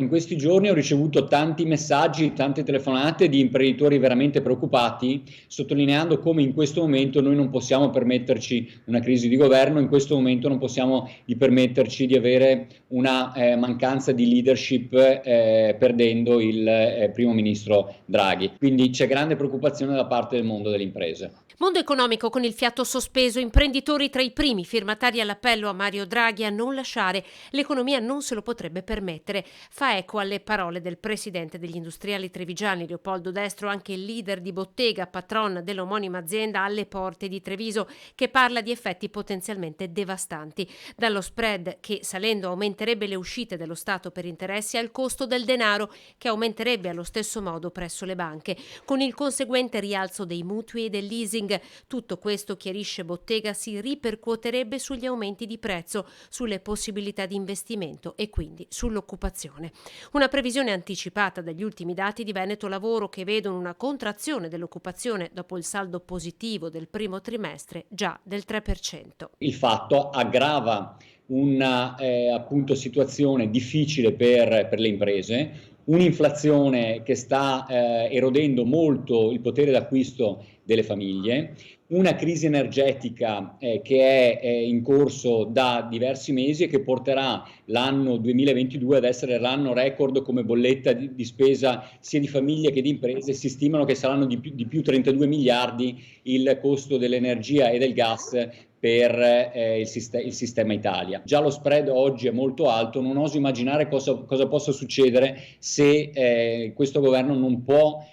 In questi giorni ho ricevuto tanti messaggi, tante telefonate di imprenditori veramente preoccupati, sottolineando come in questo momento noi non possiamo permetterci una crisi di governo, in questo momento non possiamo permetterci di avere una mancanza di leadership perdendo il primo ministro Draghi. Quindi c'è grande preoccupazione da parte del mondo delle imprese. Mondo economico con il fiato sospeso, imprenditori tra i primi firmatari all'appello a Mario Draghi a non lasciare, l'economia non se lo potrebbe permettere. Fa eco alle parole del presidente degli industriali trevigiani Leopoldo Destro, anche il leader di bottega, patron dell'omonima azienda alle porte di Treviso, che parla di effetti potenzialmente devastanti, dallo spread che salendo aumenterebbe le uscite dello Stato per interessi al costo del denaro che aumenterebbe allo stesso modo presso le banche, con il conseguente rialzo dei mutui e del leasing. Tutto questo, chiarisce Bottega, si ripercuoterebbe sugli aumenti di prezzo, sulle possibilità di investimento e quindi sull'occupazione. Una previsione anticipata dagli ultimi dati di Veneto Lavoro, che vedono una contrazione dell'occupazione dopo il saldo positivo del primo trimestre già del 3%. Il fatto aggrava una appunto situazione difficile per le imprese, un'inflazione che sta erodendo molto il potere d'acquisto delle famiglie, una crisi energetica che è in corso da diversi mesi e che porterà l'anno 2022 ad essere l'anno record come bolletta di spesa sia di famiglie che di imprese. Si stimano che saranno di più 32 miliardi il costo dell'energia e del gas per il sistema Italia. Già lo spread oggi è molto alto, non oso immaginare cosa possa succedere se questo governo non può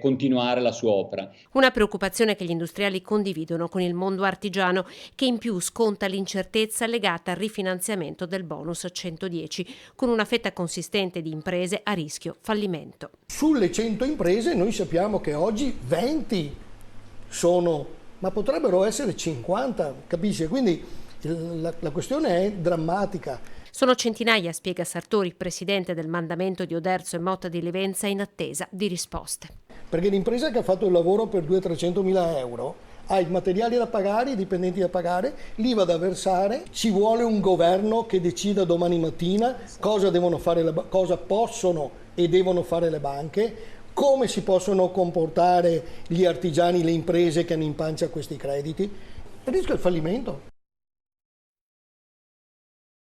continuare la sua opera. Una preoccupazione che gli industriali condividono con il mondo artigiano, che in più sconta l'incertezza legata al rifinanziamento del bonus 110, con una fetta consistente di imprese a rischio fallimento. Sulle 100 imprese noi sappiamo che oggi 20 sono, ma potrebbero essere 50, capisci? Quindi la questione è drammatica. Sono centinaia, spiega Sartori, presidente del mandamento di Oderzo e Motta di Livenza, in attesa di risposte. Perché l'impresa che ha fatto il lavoro per 200-300 mila euro ha i materiali da pagare, i dipendenti da pagare, l'IVA da versare, ci vuole un governo che decida domani mattina cosa possono e devono fare le banche, come si possono comportare gli artigiani, le imprese che hanno in pancia questi crediti. Il rischio è il fallimento.